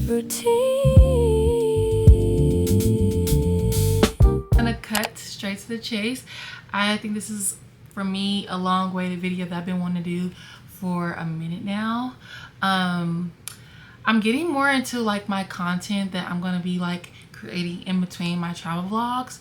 I'm gonna cut straight to the chase. I think this is, for me, a long-awaited video that I've been wanting to do for a minute now. I'm getting more into like my content that I'm gonna be like creating in between my travel vlogs.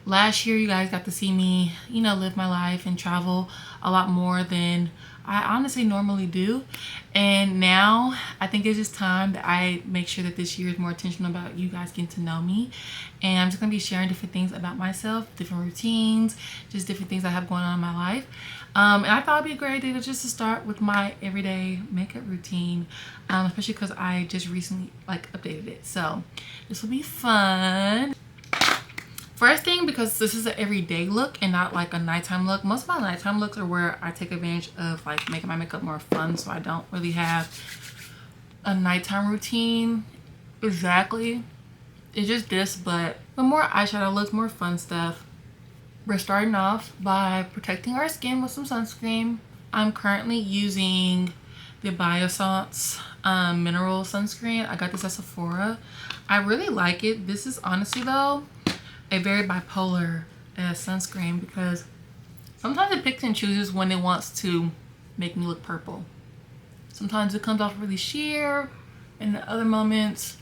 Last year you guys got to see me, you know, live my life and travel a lot more than I honestly normally do. And now I think it's just time that I make sure that this year is more intentional about you guys getting to know me. And I'm just gonna be sharing different things about myself, different routines, just different things I have going on in my life. And I thought it'd be a great idea just to start with my everyday makeup routine, especially because I just recently like updated it. So this will be fun. First thing, because this is an everyday look and not like a nighttime look. Most of my nighttime looks are where I take advantage of like making my makeup more fun, so I don't really have a nighttime routine exactly. It's just this, but more eyeshadow looks, more fun stuff. We're starting off by protecting our skin with some sunscreen. I'm currently using the Biossance mineral sunscreen. I got this at Sephora. I really like it. This is honestly though a very bipolar sunscreen, because sometimes it picks and chooses when it wants to make me look purple. Sometimes it comes off really sheer, and in other moments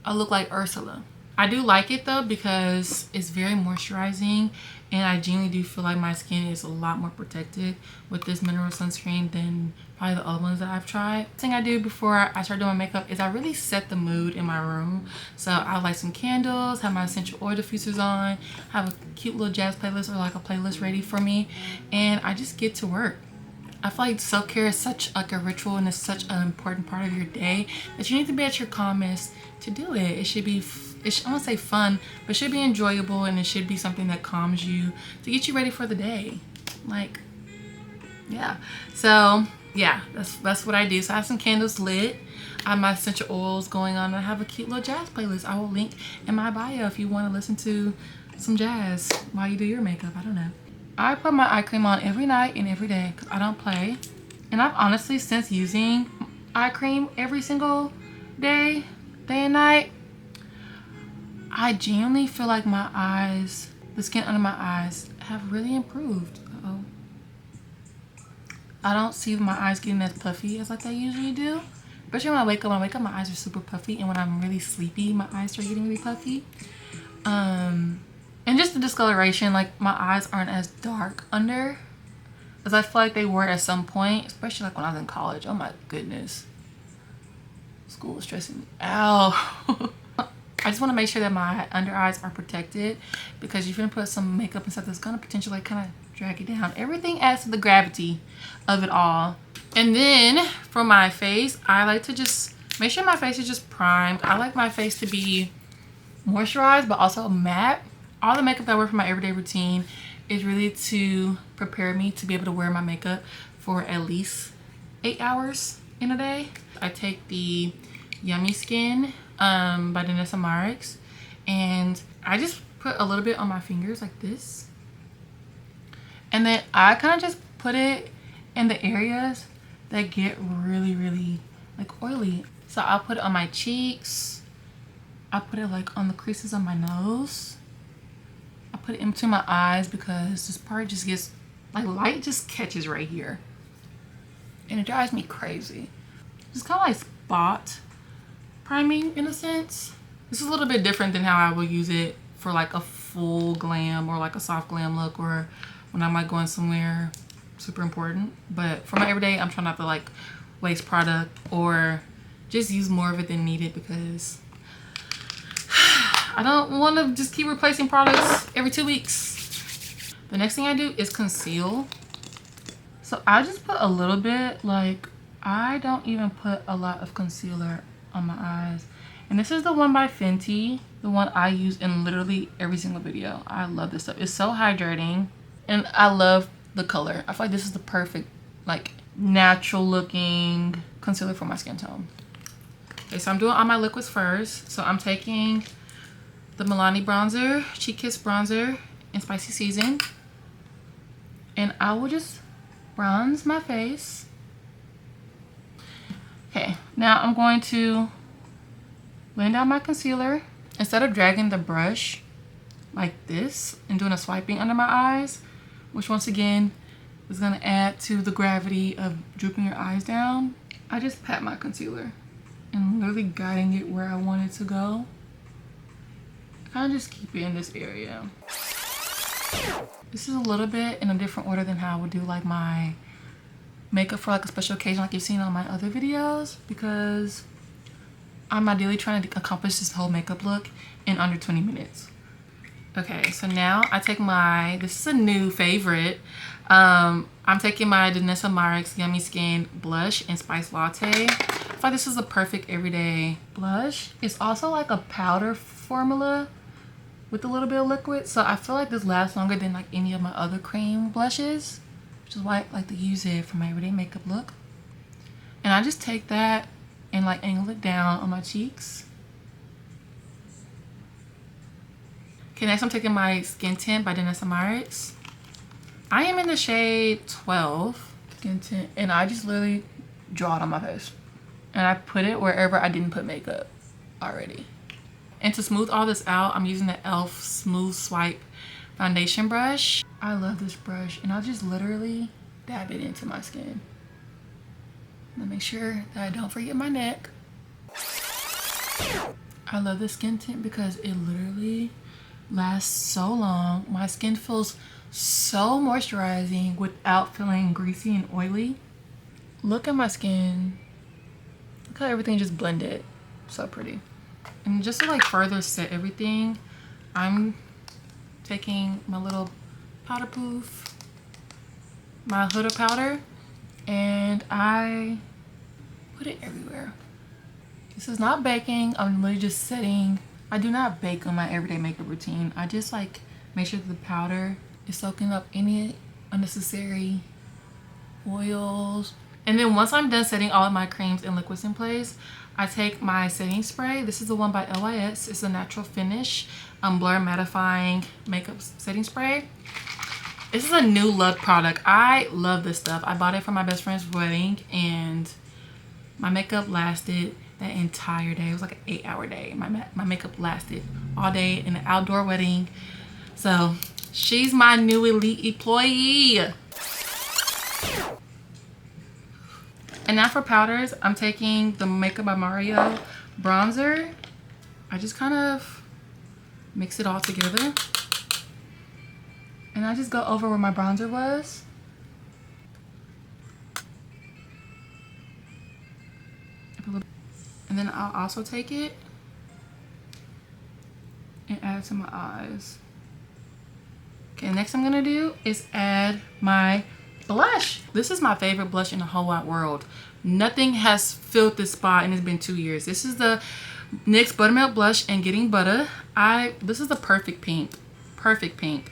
I look like Ursula. I do like it though because it's very moisturizing, and I genuinely do feel like my skin is a lot more protected with this mineral sunscreen than probably the other ones that I've tried. The thing I do before I start doing my makeup is I really set the mood in my room. So I light some candles, have my essential oil diffusers on, have a cute little jazz playlist or like a playlist ready for me, and I just get to work. I feel like self-care is such like a ritual, and it's such an important part of your day that you need to be at your calmest to do it. It should be, I won't say fun, but it should be enjoyable, and it should be something that calms you to get you ready for the day. Like, yeah. So yeah, that's what I do. So I have some candles lit. I have my essential oils going on. I have a cute little jazz playlist. I will link in my bio if you want to listen to some jazz while you do your makeup. I don't know. I put my eye cream on every night and every day because I don't play. And I've honestly, since using eye cream every single day and night, I genuinely feel like my eyes, the skin under my eyes, have really improved. Uh-oh. I don't see my eyes getting as puffy as like they usually do. Especially when I wake up, my eyes are super puffy. And when I'm really sleepy, my eyes start getting really puffy. And just the discoloration, like my eyes aren't as dark under as I feel like they were at some point, especially like when I was in college. Oh my goodness. School is stressing me out. I just want to make sure that my under eyes are protected, because you're going to put some makeup and stuff that's going to potentially kind of drag it down. Everything adds to the gravity of it all. And then for my face, I like to just make sure my face is just primed. I like my face to be moisturized but also matte. All the makeup that I wear for my everyday routine is really to prepare me to be able to wear my makeup for at least 8 hours in a day. I take the Yummy Skin by Danessa Marix, and I just put a little bit on my fingers like this, and then I kind of just put it in the areas that get really like oily. So I'll put it on my cheeks, I'll put it like on the creases of my nose, I put it into my eyes because this part just gets like light just catches right here and it drives me crazy. It's kind of like spot priming in a sense. This is a little bit different than how I will use it for like a full glam or like a soft glam look, or when I'm like going somewhere super important. But for my everyday, I'm trying not to like waste product or just use more of it than needed, because I don't want to just keep replacing products every 2 weeks. The next thing I do is conceal. So I just put a little bit, like I don't even put a lot of concealer on my eyes. And this is the one by Fenty, the one I use in literally every single video. I love this stuff. It's so hydrating and I love the color. I feel like this is the perfect like natural looking concealer for my skin tone. Okay, so I'm doing all my liquids first. So I'm taking the Milani bronzer, Cheek Kiss bronzer in Spicy Season, and I will just bronze my face. Okay, now I'm going to blend out my concealer. Instead of dragging the brush like this and doing a swiping under my eyes, which once again is gonna add to the gravity of drooping your eyes down, I just pat my concealer and literally guiding it where I want it to go. Kind of just keep it in this area. This is a little bit in a different order than how I would do like my makeup for like a special occasion like you've seen on my other videos, because I'm ideally trying to accomplish this whole makeup look in under 20 minutes. Okay, so now I take my, this is a new favorite. I'm taking my Danessa Myricks Yummy Skin Blush in Spice Latte. I feel like this is a perfect everyday blush. It's also like a powder formula with a little bit of liquid, so I feel like this lasts longer than like any of my other cream blushes, which is why I like to use it for my everyday makeup look. And I just take that and like angle it down on my cheeks. Okay, next I'm taking my Skin Tint by Danessa Myricks. I am in the shade 12 Skin Tint, and I just literally draw it on my face. And I put it wherever I didn't put makeup already. And to smooth all this out, I'm using the e.l.f. Smooth Swipe foundation brush. I love this brush, and I'll just literally dab it into my skin. And make sure that I don't forget my neck. I love this skin tint because it literally lasts so long. My skin feels so moisturizing without feeling greasy and oily. Look at my skin. Look how everything just blended. So pretty. And just to like further set everything, I'm taking my little powder poof, my Huda powder, and I put it everywhere. This is not baking. I'm literally just setting. I do not bake on my everyday makeup routine. I just like make sure that the powder is soaking up any unnecessary oils. And then once I'm done setting all of my creams and liquids in place, I take my setting spray. This is the one by LYS. It's a natural finish blur mattifying makeup setting spray. This is a new love product. I love this stuff. I bought it for my best friend's wedding, and my makeup lasted that entire day. It was like an 8-hour day. My makeup lasted all day in an outdoor wedding. So she's my new elite employee. And now for powders, I'm taking the Makeup by Mario bronzer. I just kind of mix it all together. And I just go over where my bronzer was. And then I'll also take it and add it to my eyes. Okay, next I'm gonna do is add my blush. This is my favorite blush in the whole wide world. Nothing has filled this spot, and it's been 2 years. This is the NYX Buttermilk Blush and Getting Butter. This is the perfect pink. Perfect pink.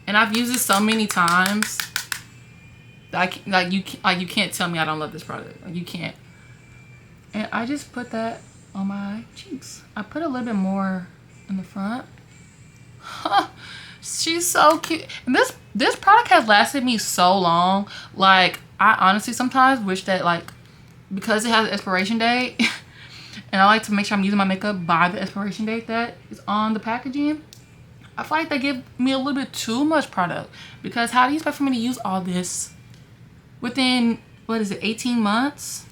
And I've used this so many times that you can't tell me I don't love this product. Like, you can't. And I just put that on my cheeks. I put a little bit more in the front. Huh. She's so cute. And this product has lasted me so long. Like, I honestly sometimes wish that, like, because it has an expiration date and I like to make sure I'm using my makeup by the expiration date that is on the packaging, I feel like they give me a little bit too much product. Because how do you expect for me to use all this within, what is it, 18 months?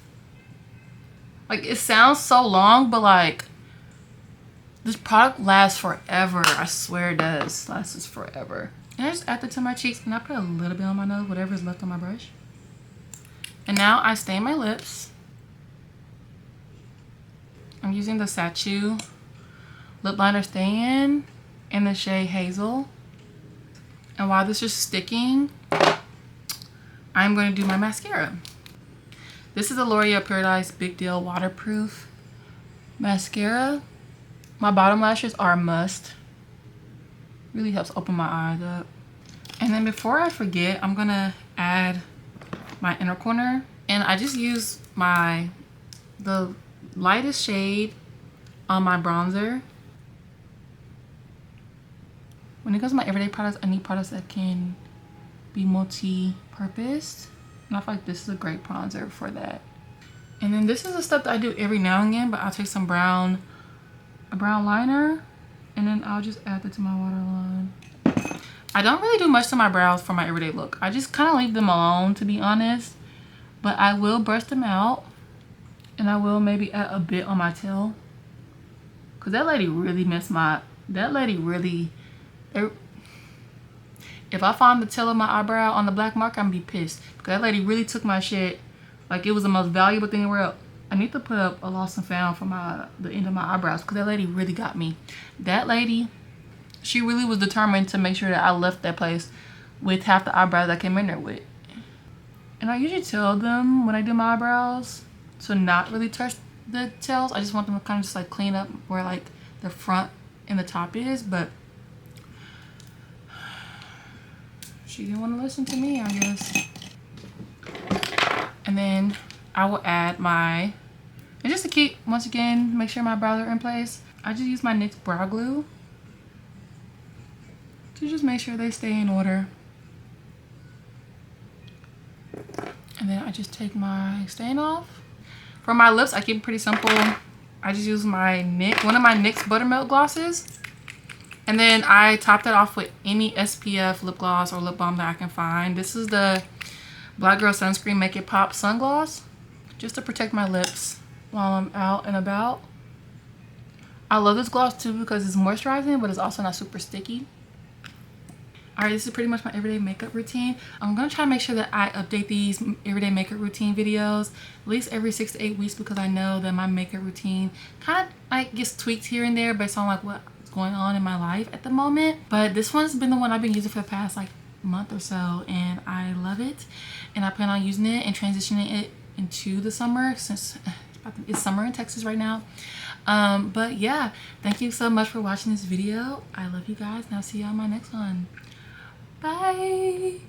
Like, it sounds so long, but like, this product lasts forever. I swear it does. Lasts forever. And I just add it to my cheeks, and I put a little bit on my nose, whatever is left on my brush. And now I stain my lips. I'm using the Sachu lip liner stay-in in the shade Hazel. And while this is sticking, I'm going to do my mascara. This is the L'Oreal Paradise Big Deal Waterproof Mascara. My bottom lashes are a must. Really helps open my eyes up. And then before I forget, I'm gonna add my inner corner. And I just use the lightest shade on my bronzer. When it comes to my everyday products, I need products that can be multi-purpose. And I feel like this is a great bronzer for that. And then this is the stuff that I do every now and again, but I'll take some a brown liner, and then I'll just add that to my waterline. I don't really do much to my brows for my everyday look. I just kind of leave them alone, to be honest. But I will brush them out, and I will maybe add a bit on my tail. Cause that lady really messed that lady really, if I find the tail of my eyebrow on the black mark, I'm gonna be pissed. Cause that lady really took my shit like it was the most valuable thing in the world. I need to put up a lost and found for the end of my eyebrows, because that lady really got me. That lady, she really was determined to make sure that I left that place with half the eyebrows I came in there with. And I usually tell them when I do my eyebrows to not really touch the tails. I just want them to kind of just like clean up where like the front and the top is, but she didn't want to listen to me, I guess. And then I will add and just to keep, once again, make sure my brows are in place, I just use my NYX brow glue to just make sure they stay in order. And then I just take my stain off. For my lips, I keep it pretty simple. I just use one of my NYX Buttermilk glosses. And then I top that off with any SPF lip gloss or lip balm that I can find. This is the Black Girl Sunscreen Make It Pop Sun Gloss, just to protect my lips while I'm out and about. I love this gloss too because it's moisturizing, but it's also not super sticky. Alright, this is pretty much my everyday makeup routine. I'm going to try to make sure that I update these everyday makeup routine videos at least every 6 to 8 weeks, because I know that my makeup routine kind of like gets tweaked here and there based on like what's going on in my life at the moment. But this one's been the one I've been using for the past like month or so, and I love it. And I plan on using it and transitioning it into the summer, since it's summer in Texas right now. But yeah, thank you so much for watching this video. I love you guys, and I'll see you on my next one. Bye.